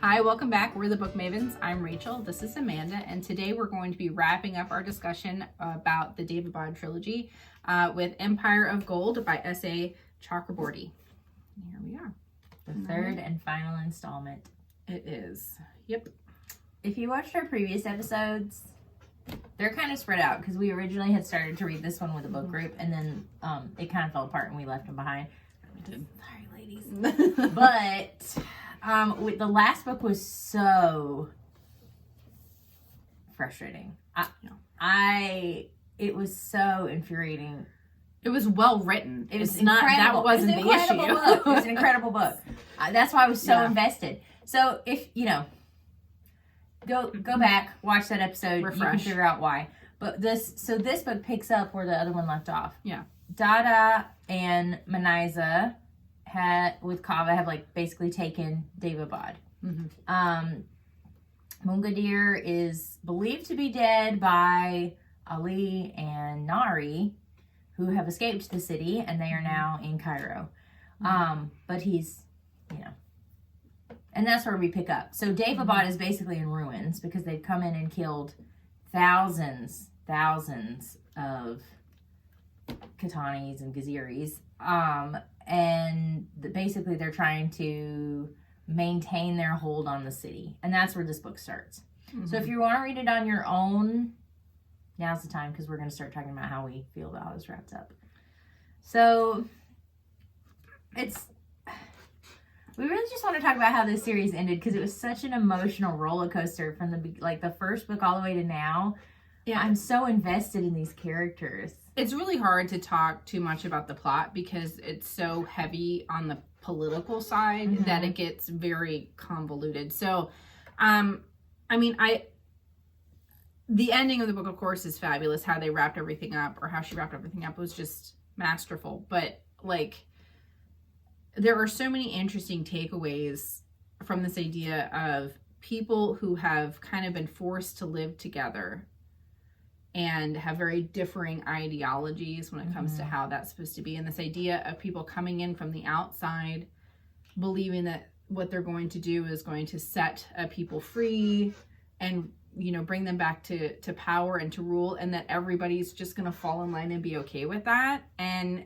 Hi, welcome back. We're the Book Mavens. I'm Rachel. This is Amanda, and today we're going to be wrapping up our discussion about the Daevabad trilogy with Empire of Gold by S.A. Chakraborty. Here we are. The third and final installment. It is. Yep. If you watched our previous episodes, they're kind of spread out because we originally had started to read this one with a book group, and then it kind of fell apart and we left them behind. We did. Sorry, ladies. But the last book was so frustrating. It was so infuriating. It was well written. It was not incredible. That wasn't the issue. Book. It was an incredible book. That's why I was so invested. So if go back, watch that episode. Refresh. You can figure out why. But this book picks up where the other one left off. Yeah. Dada and Manaiza with Kava have basically taken Daevabad. Mm-hmm. Mungadir is believed to be dead by Ali and Nari, who have escaped the city, and they are now in Cairo. But he's, and that's where we pick up. So Daevabad is basically in ruins because they've come in and killed thousands of Katanis and Gaziris. And basically they're trying to maintain their hold on the city. And that's where this book starts. Mm-hmm. So if you want to read it on your own, now's the time, because we're going to start talking about how we feel about how this wraps up. So we really just want to talk about how this series ended, because it was such an emotional roller coaster from the first book all the way to now. Yeah, I'm so invested in these characters. It's really hard to talk too much about the plot because it's so heavy on the political side that it gets very convoluted. So, the ending of the book, of course, is fabulous. How they wrapped everything up, or how she wrapped everything up, was just masterful. But there are so many interesting takeaways from this idea of people who have kind of been forced to live together and have very differing ideologies when it comes to how that's supposed to be. And this idea of people coming in from the outside, believing that what they're going to do is going to set people free and, bring them back to power and to rule, and that everybody's just going to fall in line and be okay with that. And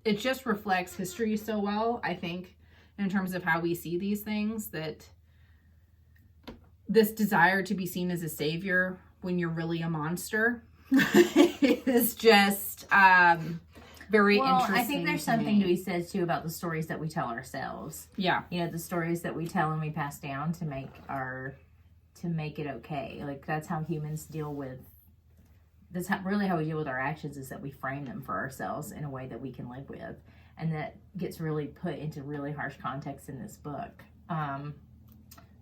it just reflects history so well, I think, in terms of how we see these things, that this desire to be seen as a savior when you're really a monster is just very interesting. I think there's something to be said too about the stories that we tell ourselves. Yeah. The stories that we tell and we pass down to make it okay. That's how humans deal with, really how we deal with our actions, is that we frame them for ourselves in a way that we can live with. And that gets really put into really harsh context in this book.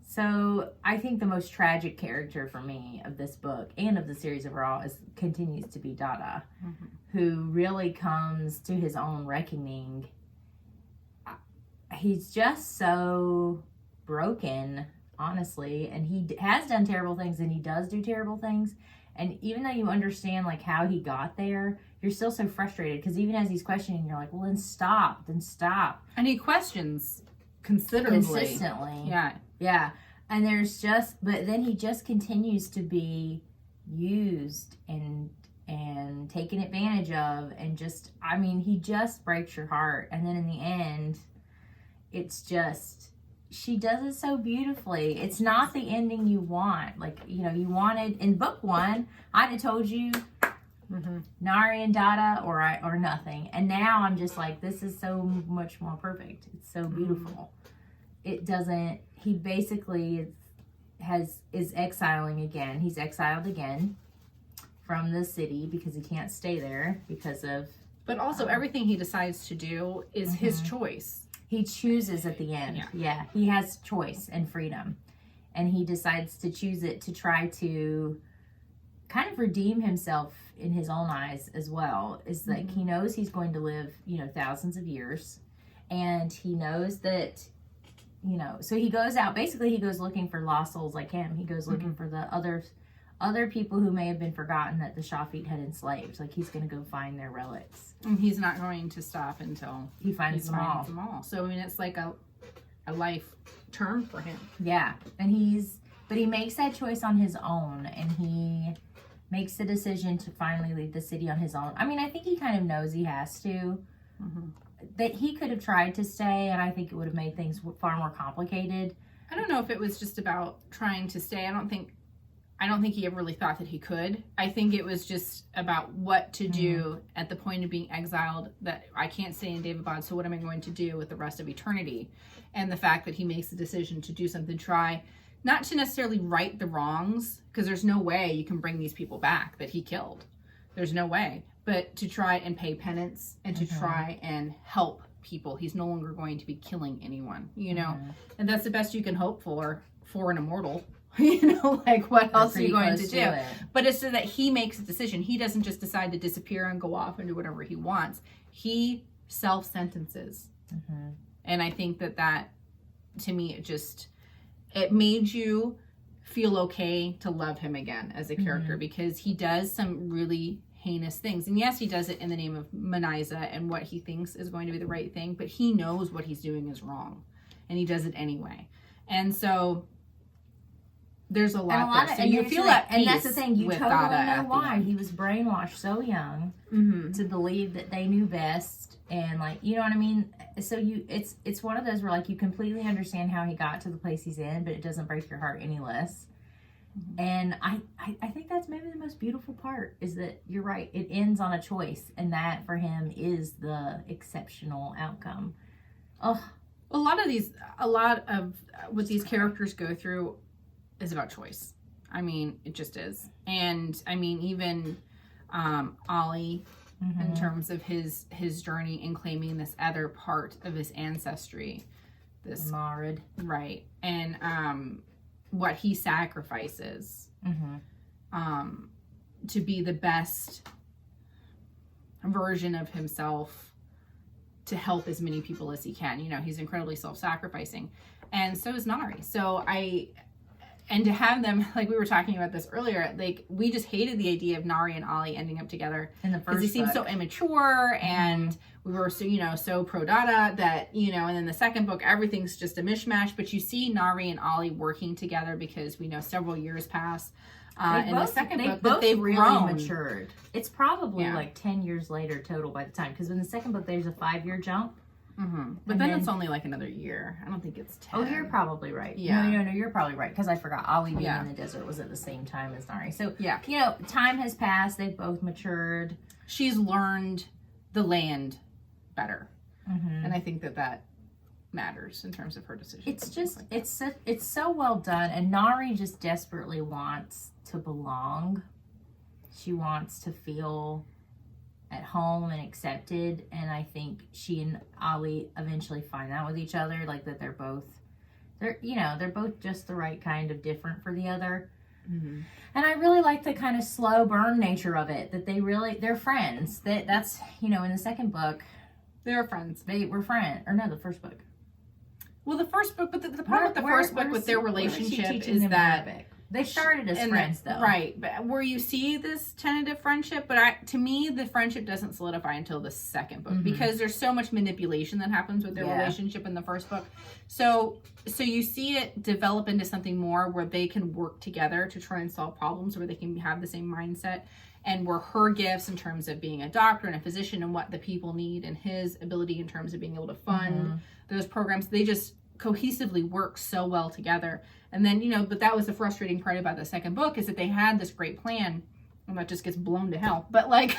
So I think the most tragic character for me of this book and of the series overall continues to be Dada, who really comes to his own reckoning. He's just so broken, honestly, and he has done terrible things, and he does do terrible things. And even though you understand how he got there, you're still so frustrated, because even as he's questioning, you're like, well, then stop. And he questions considerably. Consistently. Yeah. And but then he just continues to be used and taken advantage of, and he just breaks your heart. And then in the end, it's just, she does it so beautifully. It's not the ending you want. You wanted, in book one, I'd have told you Nari and Dada or nothing. And now I'm just this is so much more perfect. It's so beautiful. It doesn't, he basically is exiling again. He's exiled again from the city because he can't stay there because of... But also everything he decides to do is his choice. He chooses at the end. Yeah. He has choice and freedom. And he decides to choose it to try to kind of redeem himself in his own eyes as well. Is he knows he's going to live, thousands of years. And he knows that, so he goes out, basically he goes looking for lost souls like him. He goes looking for the other people who may have been forgotten that the Shafit had enslaved. He's going to go find their relics. And he's not going to stop until he finds them all. So, it's a life term for him. Yeah. And but he makes that choice on his own, and he makes the decision to finally leave the city on his own. I mean, I think he kind of knows he has to. Mm-hmm. That he could have tried to stay, and I think it would have made things far more complicated. I don't know if it was just about trying to stay. I don't think he ever really thought that he could. I think it was just about what to do at the point of being exiled, that I can't stay in Daevabad, so what am I going to do with the rest of eternity? And the fact that he makes the decision to do something, try, not to necessarily right the wrongs, because there's no way you can bring these people back that he killed. There's no way. But to try and pay penance and to try and help people. He's no longer going to be killing anyone, you know? And that's the best you can hope for an immortal. You know, like, what else are you going to do? But it's so that he makes a decision. He doesn't just decide to disappear and go off and do whatever he wants. He self-sentences. And I think that to me, it made you feel okay to love him again as a character, because he does some really heinous things. And yes, he does it in the name of Manaiza and what he thinks is going to be the right thing, but he knows what he's doing is wrong, and he does it anyway. And so there's a lot there. So you feel at peace. And that's the thing, you totally know why. He was brainwashed so young to believe that they knew best, and, like, you know what I mean? So it's one of those where, like, you completely understand how he got to the place he's in, but it doesn't break your heart any less. And I think that's maybe the most beautiful part, is that you're right, it ends on a choice, and that for him is the exceptional outcome. Oh, a lot of what these characters go through is about choice. I mean, it just is. And I mean, even Ollie, in terms of his journey in claiming this other part of his ancestry, this Marid, right, and what he sacrifices to be the best version of himself, to help as many people as he can. You know, he's incredibly self-sacrificing, and so is Nari. And to have them, like, we were talking about this earlier, like, we just hated the idea of Nari and Ollie ending up together in the first because he seemed so immature, and we were so pro Dada that, you know, and then the second book, everything's just a mishmash. But you see Nari and Ollie working together, because we know several years pass in the second book that they've really grown. Matured. It's probably like 10 years later total by the time, because in the second book there's a 5-year jump. But then it's only like another year. I don't think it's 10. Oh, you're probably right. Yeah. No, you're probably right, because I forgot Ollie being in the desert was at the same time as Nari. So, you know, time has passed. They've both matured. She's learned the land better. And I think that matters in terms of her decision. It's just, it's so well done. And Nari just desperately wants to belong. She wants to feel at home and accepted, and I think she and Ollie eventually find out with each other, like, that they're both just the right kind of different for the other. And I really like the kind of slow burn nature of it, that they're friends. That's, you know, in the second book they were friends. They were friends, or no, the first book. Well, the first book, but the problem with the first book with their relationship is that Arabic? They started as friends, though. Right, but where you see this tentative friendship, but to me, the friendship doesn't solidify until the second book, because there's so much manipulation that happens with their relationship in the first book. So you see it develop into something more where they can work together to try and solve problems, where they can have the same mindset, and where her gifts in terms of being a doctor and a physician and what the people need, and his ability in terms of being able to fund those programs, they just cohesively work so well together. And then, you know, but that was the frustrating part about the second book, is that they had this great plan, and that just gets blown to hell. But, like,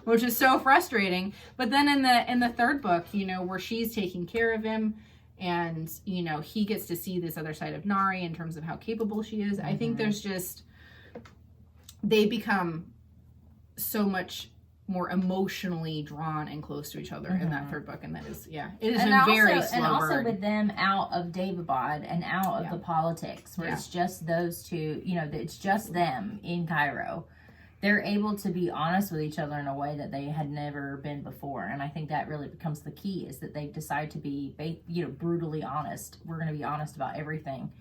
which is so frustrating. But then in the third book, you know, where she's taking care of him, and, you know, he gets to see this other side of Nari in terms of how capable she is. I think there's just, they become so much more emotionally drawn and close to each other in that third book, and that is it is very slow and also burn. with them out of Daevabad and out of the politics, where it's just those two, you know, it's just them in Cairo. They're able to be honest with each other in a way that they had never been before, and I think that really becomes the key, is that they decide to be, you know, brutally honest. We're going to be honest about everything,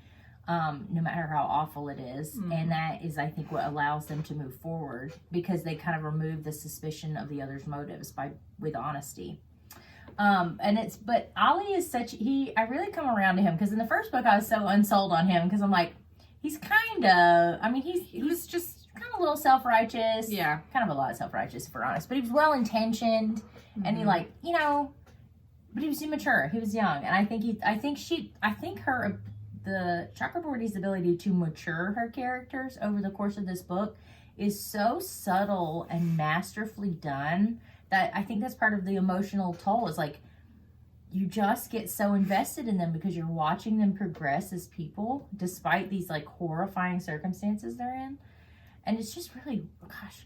no matter how awful it is. And that is, I think, what allows them to move forward, because they kind of remove the suspicion of the other's motives with honesty. But Ollie is I really come around to him, because in the first book I was so unsold on him, because I'm like, he's kind of, I mean, he was just kind of a little self-righteous. Yeah. Kind of a lot self-righteous, if we're honest. But he was well-intentioned, and he but he was immature. He was young. And I think the Chakraborty's ability to mature her characters over the course of this book is so subtle and masterfully done that I think that's part of the emotional toll, is like, you just get so invested in them because you're watching them progress as people despite these like horrifying circumstances they're in. And it's just really, gosh,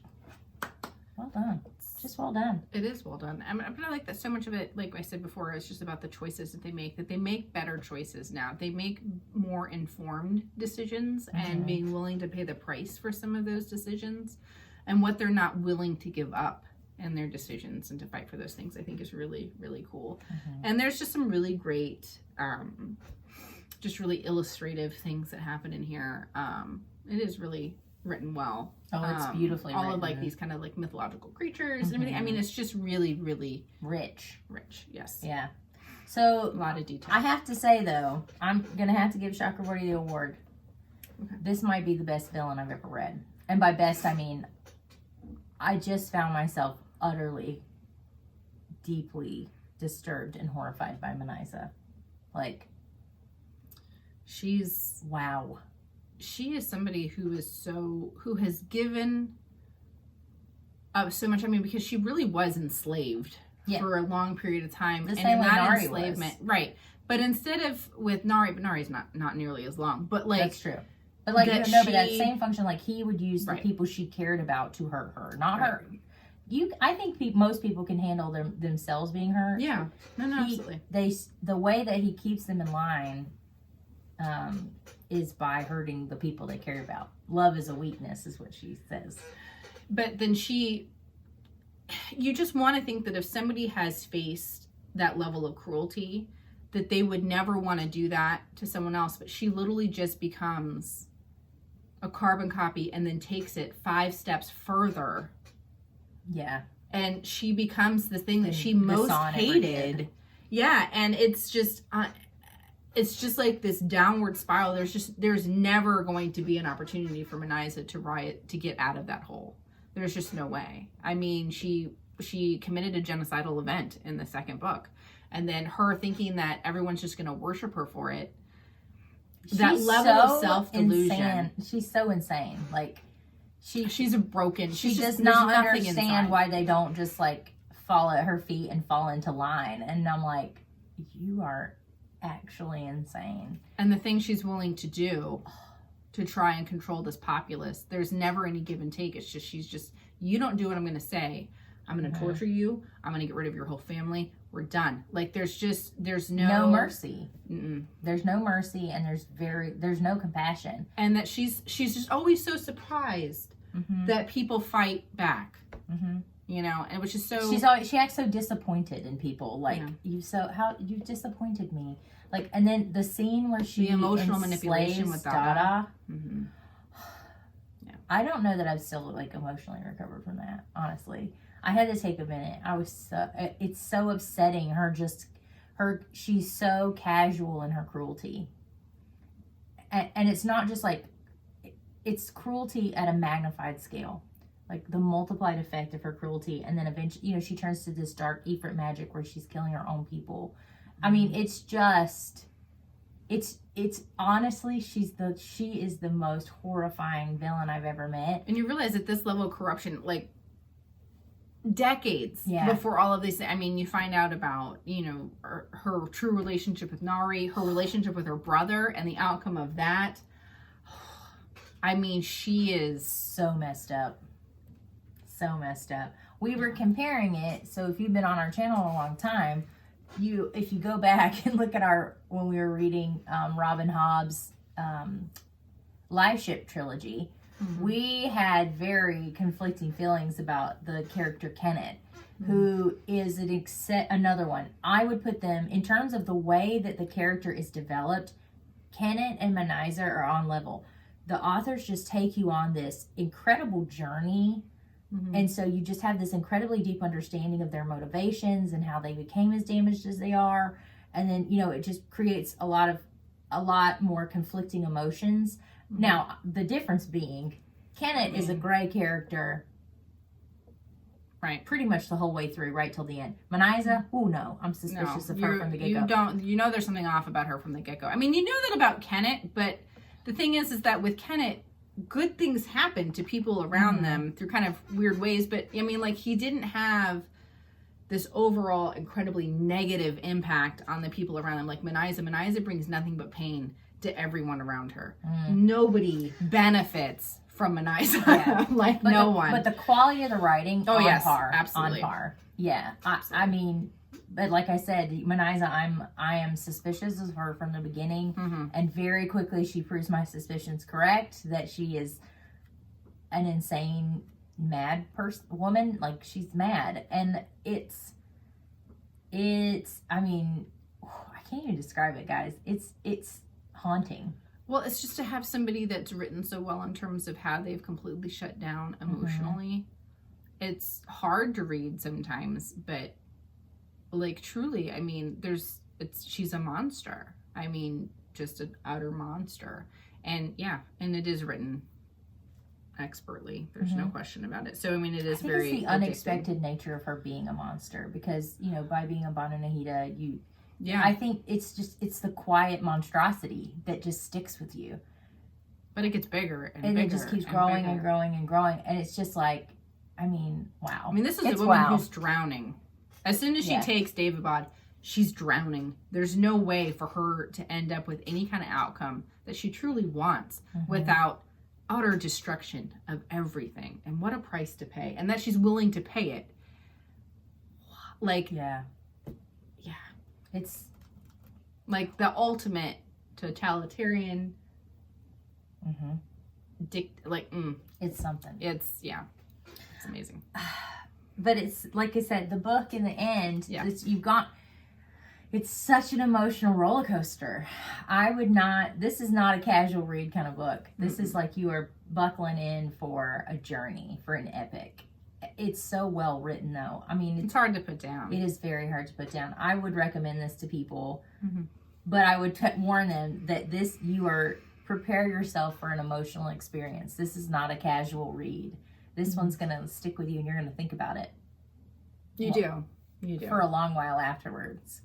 well done. It's just well done. It is well done. But I like that so much of it, like I said before, it's just about the choices that they make better choices now. They make more informed decisions and being willing to pay the price for some of those decisions, and what they're not willing to give up in their decisions and to fight for those things, I think is really, really cool. And there's just some really great, just really illustrative things that happen in here. It is really written well. Oh, it's beautifully all written. of like these kind of like mythological creatures and everything. I mean, it's just really, really rich. Yes. Yeah. So a lot of detail. I have to say though, I'm gonna have to give Chakraborty the award. Okay. This might be the best villain I've ever read, and by best I mean I just found myself utterly, deeply disturbed and horrified by Manisa. Like, she's wow. She is somebody who has given up so much. I mean, because she really was enslaved for a long period of time. The same way Nari enslavement, right? But instead of with Nari, but Nari's not nearly as long. But like, that's true. But like, but that same function, like he would use the people she cared about to hurt her, not her. I think most people can handle themselves being hurt. Yeah, absolutely. The way that he keeps them in line, is by hurting the people they care about. Love is a weakness, is what she says. But then you just want to think that if somebody has faced that level of cruelty, that they would never want to do that to someone else. But she literally just becomes a carbon copy and then takes it 5 steps further. Yeah. And she becomes the thing that she most hated. Yeah, and it's just like this downward spiral. There's never going to be an opportunity for Manisa to get out of that hole. There's just no way. I mean, she committed a genocidal event in the second book, and then her thinking that everyone's just going to worship her for it. That level of self-delusion. She's so insane. Like, she's a broken. She does not understand why they don't just like fall at her feet and fall into line. And I'm like, you are actually insane. And the thing she's willing to do to try and control this populace, there's never any give and take. It's just you don't do what I'm going to say, I'm going to torture you, I'm going to get rid of your whole family, we're done. Like, there's no mercy. There's no mercy, and there's no compassion. And that she's just always so surprised that people fight back. You know, and which is so she acts so disappointed in people. Like, you disappointed me. Like, and then the scene where she the emotional manipulation with Dada. Yeah. I don't know that I've still like emotionally recovered from that. Honestly, I had to take a minute. It's so upsetting. She's so casual in her cruelty, and it's not just like, it's cruelty at a magnified scale. Like the multiplied effect of her cruelty, and then eventually, she turns to this dark Ifrit magic where she's killing her own people. I mean, it's honestly, she is the most horrifying villain I've ever met. And you realize at this level of corruption, like decades before all of this, I mean, you find out about, her true relationship with Nari, her relationship with her brother, and the outcome of that. I mean, she is so messed up. So messed up. We were comparing it, so if you've been on our channel a long time, if you go back and look at when we were reading Robin Hobb's Live Ship trilogy, we had very conflicting feelings about the character Kenneth, who is another one. I would put them, in terms of the way that the character is developed, Kenneth and Manisa are on level. The authors just take you on this incredible journey And so you just have this incredibly deep understanding of their motivations and how they became as damaged as they are. And then, you know, it just creates a lot more conflicting emotions. Now, the difference being, Kenneth is a gray character, right, pretty much the whole way through, right till the end. Manyza, no, I'm suspicious of her from the get-go. You know there's something off about her from the get-go. I mean, you know that about Kenneth, but the thing is that with Kenneth, good things happen to people around them through kind of weird ways. But I mean, like, he didn't have this overall incredibly negative impact on the people around him. Like Manyza brings nothing but pain to everyone around her. Nobody benefits from Manyza. Yeah. Like, but no one. But the quality of the writing, on par. Absolutely. On par. Yeah. I mean, but like I said, Manyza, I am suspicious of her from the beginning, and very quickly she proves my suspicions correct, that she is an insane, mad woman. Like, she's mad, and it's I mean, I can't even describe it, guys. It's haunting. Well, it's just to have somebody that's written so well in terms of how they've completely shut down emotionally. It's hard to read sometimes, but like, truly, I mean, she's a monster. I mean, just an utter monster. And yeah, and it is written expertly. There's no question about it. So, I mean, it is very it's the unexpected nature of her being a monster, because, you know, by being a Banu Nahida, I think it's the quiet monstrosity that just sticks with you. But it gets bigger and bigger. And it just keeps growing and growing and growing. And it's just like, I mean, wow. I mean, this is a woman who's drowning. As soon as she takes Daevabad, she's drowning. There's no way for her to end up with any kind of outcome that she truly wants without utter destruction of everything. And what a price to pay. And that she's willing to pay it. Like, yeah. It's like the ultimate totalitarian it's something. It's amazing. But it's, like I said, the book in the end, it's such an emotional roller coaster. This is not a casual read kind of book. This is like you are buckling in for a journey, for an epic. It's so well written, though. I mean, it's hard to put down. It is very hard to put down. I would recommend this to people, but I would warn them that prepare yourself for an emotional experience. This is not a casual read. This one's going to stick with you, and you're going to think about it. You do. For a long while afterwards.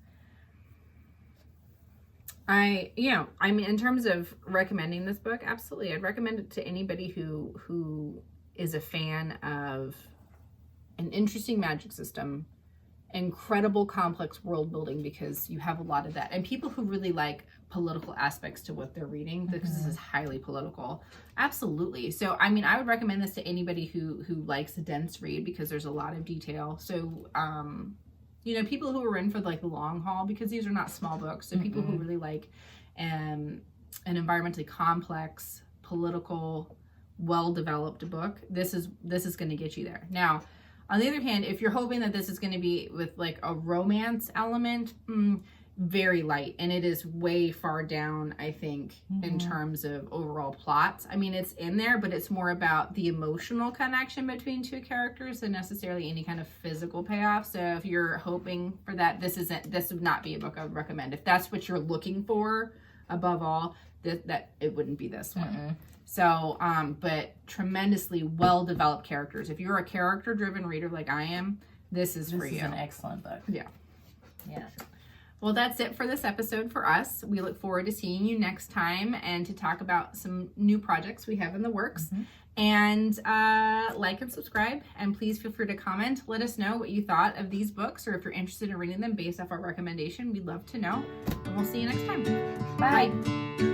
I mean, in terms of recommending this book, absolutely. I'd recommend it to anybody who is a fan of an interesting magic system, incredible complex world building, because you have a lot of that, and people who really like political aspects to what they're reading, because this is highly political. Absolutely. So, I mean, I would recommend this to anybody who likes a dense read, because there's a lot of detail. So, you know, people who are in for like the long haul, because these are not small books. So people who really like an environmentally complex, political, well-developed book, this is going to get you there. Now, on the other hand, if you're hoping that this is going to be with like a romance element, very light, and it is way far down, I think, in terms of overall plot. I mean, it's in there, but it's more about the emotional connection between two characters than necessarily any kind of physical payoff. So if you're hoping for that, this would not be a book I would recommend. If that's what you're looking for above all, that it wouldn't be this one. So, but tremendously well-developed characters. If you're a character-driven reader like I am, this is for you. This is an excellent book. Yeah. Yeah. Well, that's it for this episode for us. We look forward to seeing you next time and to talk about some new projects we have in the works. And like and subscribe, and please feel free to comment. Let us know what you thought of these books, or if you're interested in reading them based off our recommendation. We'd love to know. And we'll see you next time. Bye.